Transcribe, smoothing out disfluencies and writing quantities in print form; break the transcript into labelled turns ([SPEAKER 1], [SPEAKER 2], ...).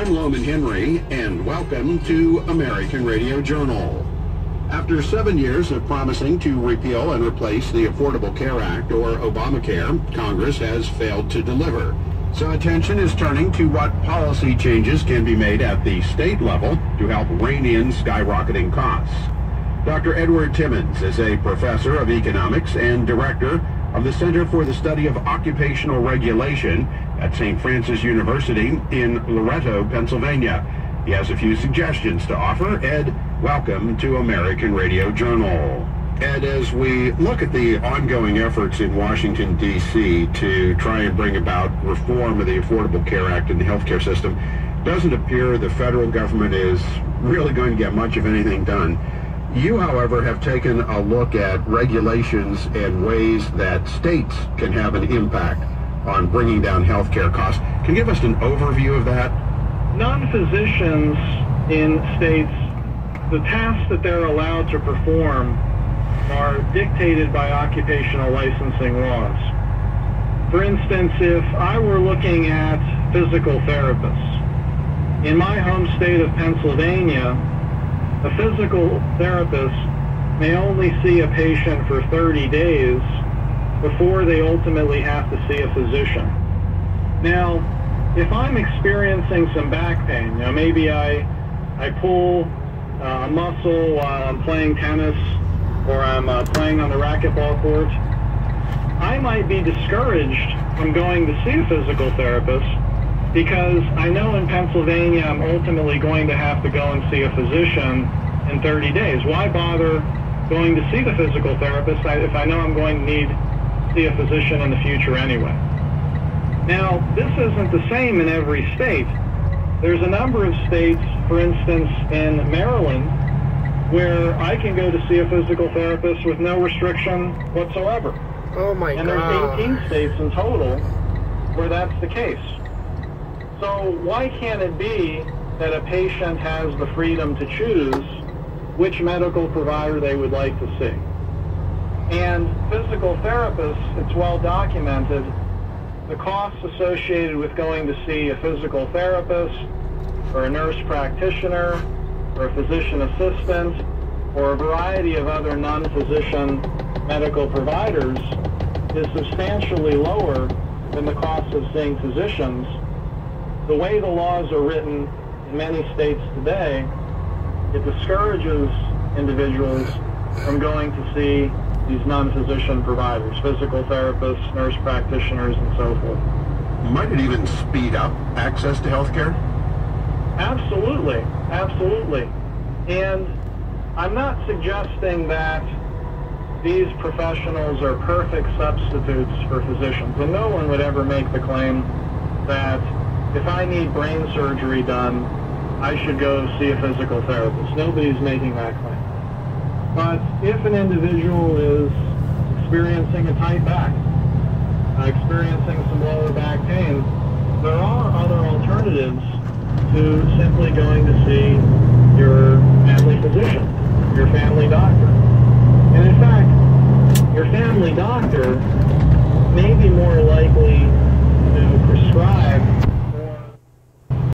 [SPEAKER 1] I'm Loman Henry, and welcome to American Radio Journal. After 7 years of promising to repeal and replace the Affordable Care Act, or Obamacare, Congress has failed to deliver. So attention is turning to what policy changes can be made at the state level to help rein in skyrocketing costs. Dr. Edward Timmons is a professor of economics and director of the Center for the Study of Occupational Regulation at St. Francis University in Loretto, Pennsylvania. He has a few suggestions to offer. Ed, welcome to American Radio Journal. Ed, as we look at the ongoing efforts in Washington, D.C. to try and bring about reform of the Affordable Care Act and the healthcare system, doesn't appear the federal government is really going to get much of anything done. You, however, have taken a look at regulations and ways that states can have an impact on bringing down healthcare costs. Can you give us an overview of that?
[SPEAKER 2] Non-physicians in states, the tasks that they're allowed to perform are dictated by occupational licensing laws. For instance, if I were looking at physical therapists, in my home state of Pennsylvania, a physical therapist may only see a patient for 30 days before they ultimately have to see a physician. Now, if I'm experiencing some back pain, maybe I pull a muscle while I'm playing tennis or I'm playing on the racquetball court, I might be discouraged from going to see a physical therapist because I know in Pennsylvania I'm ultimately going to have to go and see a physician in 30 days. Why bother going to see the physical therapist if I know I'm going to need to see a physician in the future anyway? Now, this isn't the same in every state. There's a number of states, for instance, in Maryland, where I can go to see a physical therapist with no restriction whatsoever.
[SPEAKER 3] Oh my God.
[SPEAKER 2] And there's 18 states in total where that's the case. So why can't it be that a patient has the freedom to choose which medical provider they would like to see? And physical therapists, it's well documented, the costs associated with going to see a physical therapist or a nurse practitioner or a physician assistant or a variety of other non-physician medical providers is substantially lower than the cost of seeing physicians. The way the laws are written in many states today, it discourages individuals from going to see these non-physician providers, physical therapists, nurse practitioners, and so forth.
[SPEAKER 1] Might it even speed up access to health care?
[SPEAKER 2] Absolutely, absolutely. And I'm not suggesting that these professionals are perfect substitutes for physicians, and no one would ever make the claim that if I need brain surgery done, I should go see a physical therapist. Nobody's making that claim. But if an individual is experiencing a tight back, experiencing some lower back pain, there are other alternatives to simply going to see your family physician, your family doctor. And in fact, your family doctor may be more likely to prescribe